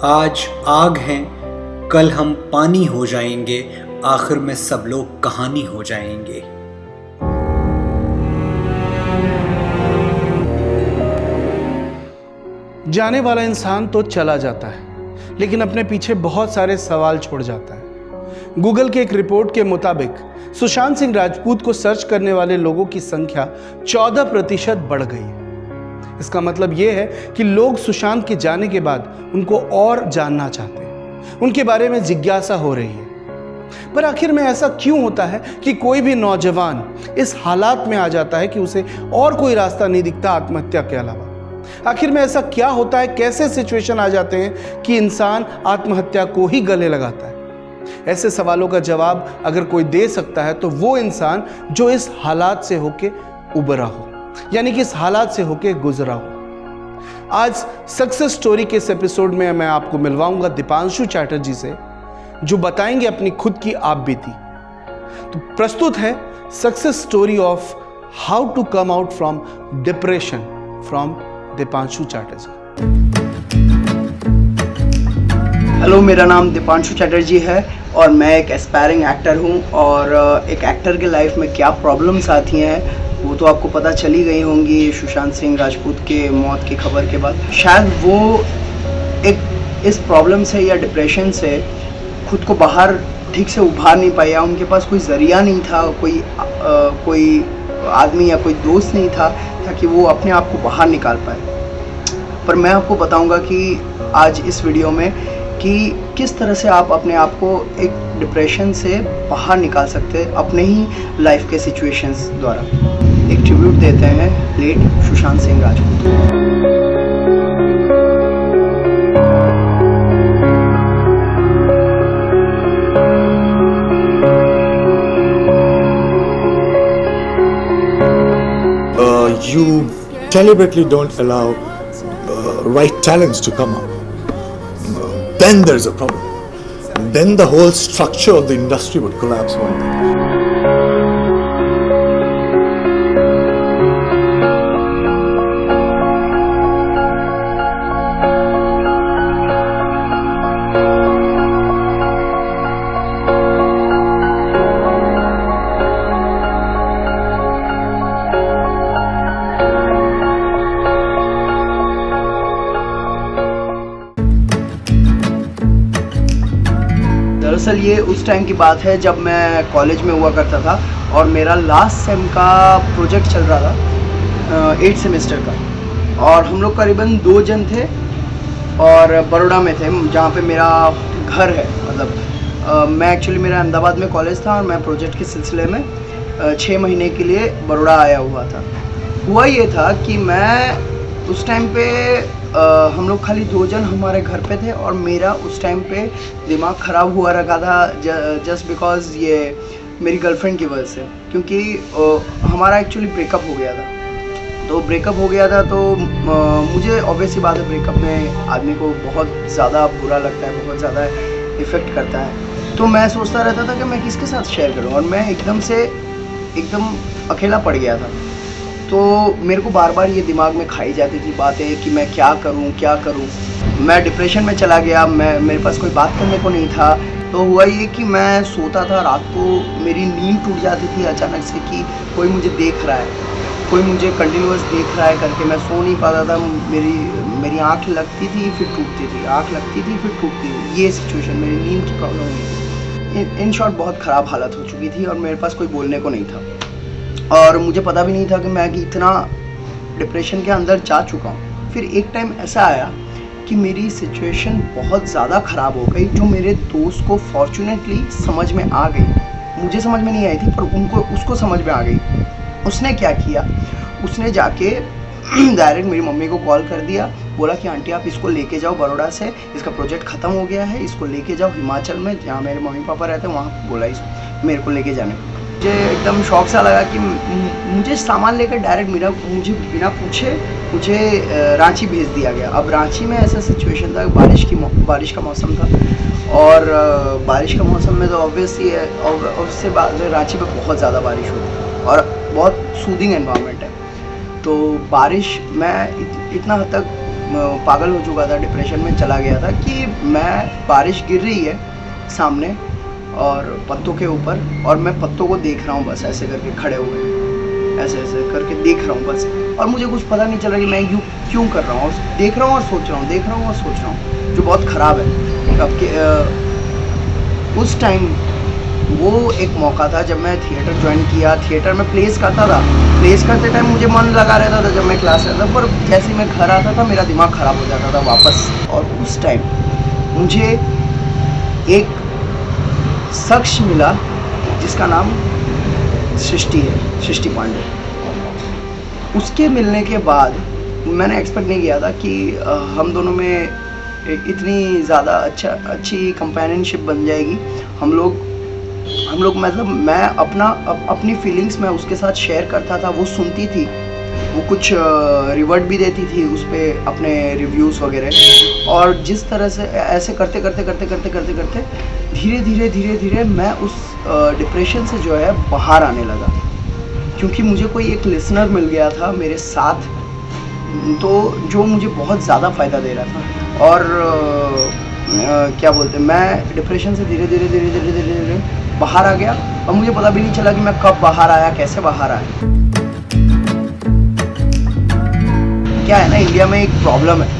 आज आग हैं, कल हम पानी हो जाएंगे, आखिर में सब लोग कहानी हो जाएंगे। जाने वाला इंसान तो चला जाता है, लेकिन अपने पीछे बहुत सारे सवाल छोड़ जाता है। गूगल के एक रिपोर्ट के मुताबिक सुशांत सिंह राजपूत को सर्च करने वाले लोगों की संख्या 14% बढ़ गई है। इसका मतलब यह है कि लोग सुशांत के जाने के बाद उनको और जानना चाहते हैं, उनके बारे में जिज्ञासा हो रही है। पर आखिर में ऐसा क्यों होता है कि कोई भी नौजवान इस हालात में आ जाता है कि उसे और कोई रास्ता नहीं दिखता आत्महत्या के अलावा? आखिर में ऐसा क्या होता है, कैसे सिचुएशन आ जाते हैं कि इंसान आत्महत्या को ही गले लगाता है? ऐसे सवालों का जवाब अगर कोई दे सकता है तो वो इंसान जो इस हालात से होके उबरा हो, यानी कि इस हालात से होके गुजरा हो। आज सक्सेस स्टोरी के इस एपिसोड में मैं आपको मिलवाऊंगा दीपांशु चैटर्जी से, जो बताएंगे अपनी खुद की आप बीती। तो प्रस्तुत है success story of how to come out from depression from Deepanshu Chatterjee. Hello, मेरा नाम दीपांशु चैटर्जी है और मैं एक एस्पायरिंग एक्टर हूं। और एक एक्टर के लाइफ में क्या प्रॉब्लम्स आती हैं वो तो आपको पता चली गई होंगी सुशांत सिंह राजपूत के मौत की खबर के बाद। शायद वो एक इस प्रॉब्लम से या डिप्रेशन से खुद को बाहर ठीक से उभार नहीं पाया। उनके पास कोई ज़रिया नहीं था, कोई आदमी या कोई दोस्त नहीं था ताकि वो अपने आप को बाहर निकाल पाए। पर मैं आपको बताऊंगा कि आज इस वीडियो में कि किस तरह से आप अपने आप को एक डिप्रेशन से बाहर निकाल सकते हैं अपने ही लाइफ के सिचुएशंस द्वारा। एक ट्रिब्यूट देते हैं late Sushant Singh Rajput. You deliberately don't allow right talents to come up. Then there's a problem. Then the whole structure of the industry would collapse one day. दरअसल ये उस टाइम की बात है जब मैं कॉलेज में हुआ करता था और मेरा लास्ट सेम का प्रोजेक्ट चल रहा था 8th सेमेस्टर का। और हम लोग करीबन 2 जन थे और बड़ौदा में थे जहाँ पे मेरा घर है। मतलब मैं एक्चुअली मेरा अहमदाबाद में कॉलेज था और मैं प्रोजेक्ट के सिलसिले में 6 महीने के लिए बड़ौदा आया हुआ था। हुआ ये था कि मैं उस टाइम पे हम लोग खाली 2 जन हमारे घर पे थे और मेरा उस टाइम पे दिमाग ख़राब हुआ रखा था जस्ट बिकॉज ये मेरी गर्लफ्रेंड की वजह से, क्योंकि हमारा एक्चुअली ब्रेकअप हो गया था। तो ब्रेकअप हो गया था तो मुझे ऑब्वियस ही बात है, ब्रेकअप में आदमी को बहुत ज़्यादा बुरा लगता है, बहुत ज़्यादा इफ़ेक्ट करता है। तो मैं सोचता रहता था कि मैं किसके साथ शेयर करूँ और मैं एकदम अकेला पड़ गया था। तो मेरे को बार बार ये दिमाग में खाई जाती थी बातें कि मैं क्या करूं। मैं डिप्रेशन में चला गया। मेरे पास कोई बात करने को नहीं था। तो हुआ ये कि मैं सोता था, रात को मेरी नींद टूट जाती थी अचानक से कि कोई मुझे देख रहा है, कोई मुझे कंटिन्यूअस देख रहा है करके मैं सो नहीं पाता था। मेरी आँख लगती थी फिर टूटती थी, आँख लगती थी फिर टूटती थी। ये सिचुएशन मेरी नींद की प्रॉब्लम हुई। इन शॉर्ट बहुत ख़राब हालत हो चुकी थी और मेरे पास कोई बोलने को नहीं था और मुझे पता भी नहीं था कि मैं इतना डिप्रेशन के अंदर जा चुका हूँ। फिर एक टाइम ऐसा आया कि मेरी सिचुएशन बहुत ज़्यादा ख़राब हो गई, जो मेरे दोस्त को फॉर्चुनेटली समझ में आ गई। मुझे समझ में नहीं आई थी पर उसको समझ में आ गई। उसने क्या किया, उसने जाके डायरेक्ट मेरी मम्मी को कॉल कर दिया, बोला कि आंटी आप इसको लेके जाओ बड़ौदा से, इसका प्रोजेक्ट ख़त्म हो गया है, इसको लेके जाओ हिमाचल में जहाँ मेरे मम्मी पापा रहते हैं, वहाँ बोला इसको मेरे को लेके जाने। मुझे एकदम शौक सा लगा कि मुझे सामान लेकर डायरेक्ट मुझे बिना पूछे मुझे रांची भेज दिया गया। अब रांची में ऐसा सिचुएशन था, बारिश का मौसम था और बारिश का मौसम में तो ऑब्वियसली बाद रांची में बहुत ज़्यादा बारिश होती है और बहुत सूदिंग एनवायरनमेंट है। तो बारिश मैं इतना हद तक पागल हो चुका था, डिप्रेशन में चला गया था कि मैं बारिश गिर रही है सामने और पत्तों के ऊपर, और मैं पत्तों को देख रहा हूँ बस ऐसे करके खड़े हुए, ऐसे ऐसे करके देख रहा हूँ बस, और मुझे कुछ पता नहीं चल रहा कि मैं यूँ क्यों कर रहा हूँ, देख रहा हूँ और सोच रहा हूँ, देख रहा हूँ और सोच रहा हूँ, जो बहुत ख़राब है। अब के उस टाइम वो एक मौका था जब मैं थिएटर ज्वाइन किया, थिएटर में प्लेस करता था, प्लेस करते टाइम मुझे मन लगा रहता था जब मैं क्लास रहता था, पर जैसे मैं घर आता था मेरा दिमाग ख़राब हो जाता था वापस। और उस टाइम मुझे एक शख्स मिला जिसका नाम सृष्टि है, सृष्टि पांडे। उसके मिलने के बाद मैंने एक्सपेक्ट नहीं किया था कि हम दोनों में इतनी ज़्यादा अच्छी कंपेनियनशिप बन जाएगी। हम लोग मतलब मैं अपनी फीलिंग्स मैं उसके साथ शेयर करता था, वो सुनती थी, वो कुछ रिवर्ट भी देती थी उस पर अपने रिव्यूज़ वगैरह। और जिस तरह से ऐसे करते करते धीरे धीरे मैं उस डिप्रेशन से जो है बाहर आने लगा, क्योंकि मुझे कोई एक लिसनर मिल गया था मेरे साथ, तो जो मुझे बहुत ज़्यादा फ़ायदा दे रहा था। और क्या बोलते हैं, मैं डिप्रेशन से धीरे धीरे बाहर आ गया, और मुझे पता भी नहीं चला कि मैं कब बाहर आया, कैसे बाहर आया। क्या है ना, इंडिया में एक प्रॉब्लम है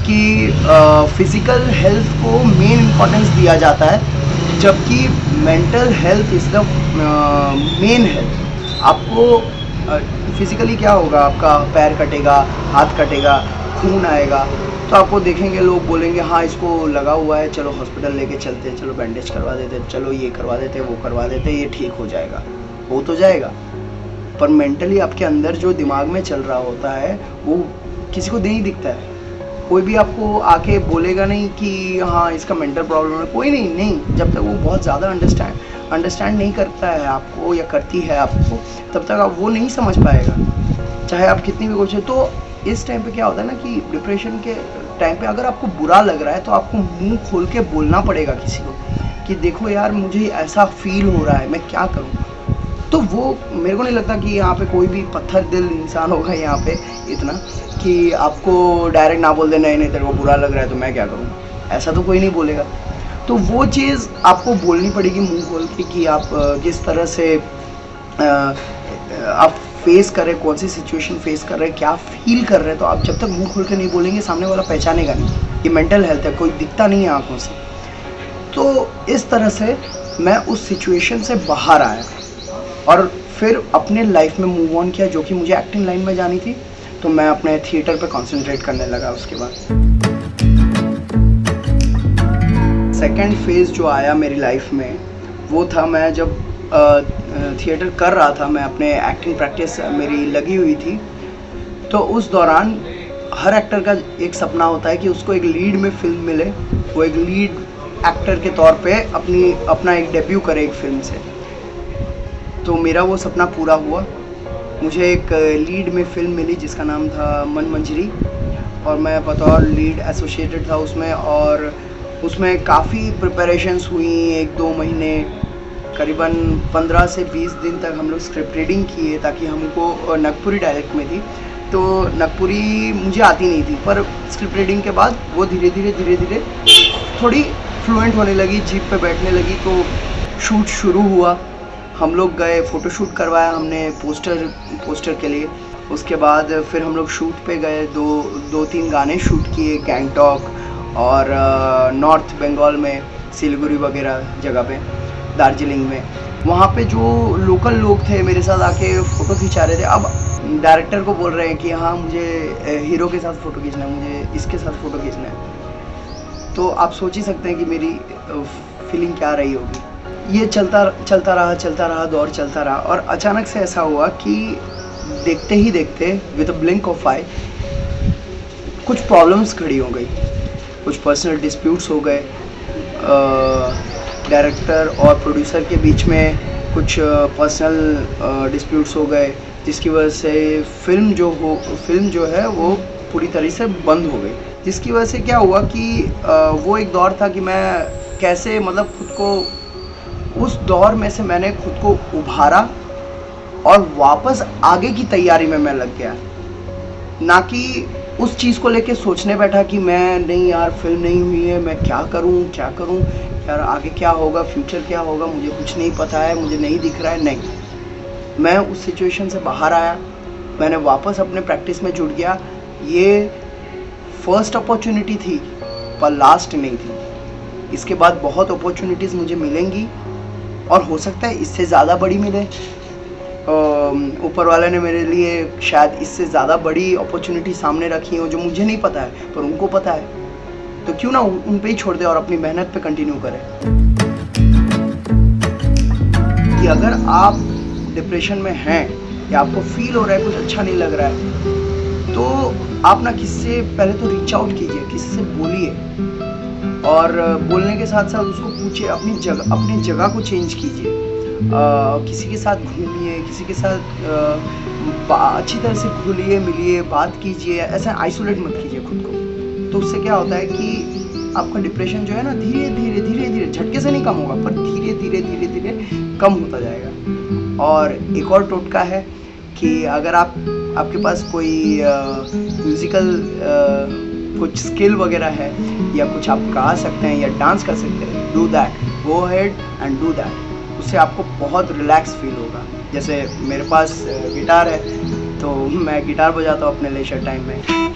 कि फिज़िकल हेल्थ को मेन इम्पोर्टेंस दिया जाता है, जबकि mental health is the main health. आपको फिज़िकली क्या होगा, आपका पैर कटेगा, हाथ कटेगा, खून आएगा, तो आपको देखेंगे लोग बोलेंगे हाँ इसको लगा हुआ है, चलो हॉस्पिटल लेके चलते हैं, चलो बैंडेज करवा देते हैं, चलो ये करवा देते हैं, वो करवा देते हैं, ये ठीक हो जाएगा। हो तो जाएगा, पर मेंटली आपके अंदर जो दिमाग में चल रहा होता है वो किसी को नहीं दिखता है। कोई भी आपको आके बोलेगा नहीं कि हाँ इसका मेंटल प्रॉब्लम है, कोई नहीं, जब तक वो बहुत ज़्यादा अंडरस्टैंड नहीं करता है आपको या करती है आपको, तब तक आप वो नहीं समझ पाएगा, चाहे आप कितनी भी कोशिश। तो इस टाइम पे क्या होता है ना कि डिप्रेशन के टाइम पे अगर आपको बुरा लग रहा है तो आपको मुंह खोल के बोलना पड़ेगा किसी को कि देखो यार मुझे ऐसा फील हो रहा है, मैं क्या करूँ। तो वो मेरे को नहीं लगता कि यहाँ पे कोई भी पत्थर दिल इंसान होगा यहाँ पे इतना कि आपको डायरेक्ट ना बोल दे नहीं तेरे को बुरा लग रहा है तो मैं क्या करूँ, ऐसा तो कोई नहीं बोलेगा। तो वो चीज़ आपको बोलनी पड़ेगी मुंह खोल के कि आप किस तरह से आप फेस कर रहे, कौन सी सिचुएशन फेस कर रहे, क्या फील कर रहे हैं। तो आप जब तक मुंह खोल के नहीं बोलेंगे सामने वाला पहचानेगा नहीं, ये मेंटल हेल्थ है, कोई दिखता नहीं है आंखों से। तो इस तरह से मैं उस सिचुएशन से बाहर आया और फिर अपने लाइफ में मूव ऑन किया, जो कि मुझे एक्टिंग लाइन में जानी थी, तो मैं अपने थिएटर पे कंसंट्रेट करने लगा। उसके बाद सेकंड फेज़ जो आया मेरी लाइफ में वो था मैं जब थिएटर कर रहा था, मैं अपने एक्टिंग प्रैक्टिस मेरी लगी हुई थी। तो उस दौरान हर एक्टर का एक सपना होता है कि उसको एक लीड में फिल्म मिले, वो एक लीड एक्टर के तौर पे अपना एक डेब्यू करे एक फिल्म से। तो मेरा वो सपना पूरा हुआ, मुझे एक लीड में फिल्म मिली जिसका नाम था मन मंजरी, और मैं बतौर लीड एसोसिएटेड था उसमें। और उसमें काफ़ी प्रिपरेशंस हुई, 1-2 महीने, करीबन 15 से 20 दिन तक हम लोग स्क्रिप्ट रीडिंग किए, ताकि हमको नागपुरी डायलेक्ट में थी, तो नागपुरी मुझे आती नहीं थी, पर स्क्रिप्ट रीडिंग के बाद वो धीरे धीरे थोड़ी फ्लुएंट होने लगी, जीप पे बैठने लगी। तो शूट शुरू हुआ, हम लोग गए, फ़ोटोशूट करवाया हमने पोस्टर के लिए। उसके बाद फिर हम लोग शूट पे गए, 2-3 गाने शूट किए गैंगटॉक और नॉर्थ बंगाल में, सिलीगुड़ी वगैरह जगह पे, दार्जिलिंग में। वहाँ पे जो लोकल लोग थे मेरे साथ आके फ़ोटो खिंचा रहे थे। अब डायरेक्टर को बोल रहे हैं कि हाँ मुझे हीरो के साथ फ़ोटो खींचना है, मुझे इसके साथ फ़ोटो खींचना है। तो आप सोच ही सकते हैं कि मेरी फीलिंग क्या रही होगी। ये चलता रहा, दौर चलता रहा, और अचानक से ऐसा हुआ कि देखते ही देखते विद अ ब्लिंक ऑफ आई कुछ प्रॉब्लम्स खड़ी हो गई, कुछ पर्सनल डिस्प्यूट्स हो गए, डायरेक्टर और प्रोड्यूसर के बीच में कुछ पर्सनल डिस्प्यूट्स हो गए, जिसकी वजह से फिल्म जो है वो पूरी तरह से बंद हो गई। जिसकी वजह से क्या हुआ कि वो एक दौर था कि मैं कैसे मतलब खुद को उस दौर में से मैंने खुद को उभारा और वापस आगे की तैयारी में मैं लग गया, ना कि उस चीज़ को लेके सोचने बैठा कि मैं नहीं यार फिल्म नहीं हुई है, मैं क्या करूं यार, आगे क्या होगा, फ्यूचर क्या होगा, मुझे कुछ नहीं पता है, मुझे नहीं दिख रहा है। नहीं, मैं उस सिचुएशन से बाहर आया, मैंने वापस अपने प्रैक्टिस में जुट गया। ये फर्स्ट अपॉर्चुनिटी थी पर लास्ट नहीं थी। इसके बाद बहुत अपॉर्चुनिटीज़ मुझे मिलेंगी और हो सकता है इससे ज़्यादा बड़ी मिले। ऊपर वाले ने मेरे लिए शायद इससे ज़्यादा बड़ी अपॉर्चुनिटी सामने रखी हो जो मुझे नहीं पता है पर उनको पता है, तो क्यों ना उन पे ही छोड़ दे और अपनी मेहनत पे कंटिन्यू करें। कि अगर आप डिप्रेशन में हैं या आपको फील हो रहा है कुछ अच्छा नहीं लग रहा है, तो आप ना किससे पहले तो रीच आउट कीजिए, किसी से बोलिए और बोलने के साथ साथ उसको पूछिए, अपनी जगह को चेंज कीजिए, किसी के साथ घूमिए, किसी के साथ अच्छी तरह से घुलिए मिलिए, बात कीजिए, ऐसा आइसोलेट मत कीजिए खुद को। तो उससे क्या होता है कि आपका डिप्रेशन जो है ना धीरे धीरे झटके से नहीं कम होगा पर धीरे धीरे कम होता जाएगा। और एक और टोटका है कि अगर आपके पास कोई म्यूज़िकल कुछ स्किल वगैरह है या कुछ आप गा सकते हैं या डांस कर सकते हैं, do that, go ahead and do that. उससे आपको बहुत रिलैक्स फील होगा। जैसे मेरे पास गिटार है तो मैं गिटार बजाता हूँ अपने लेजर टाइम में।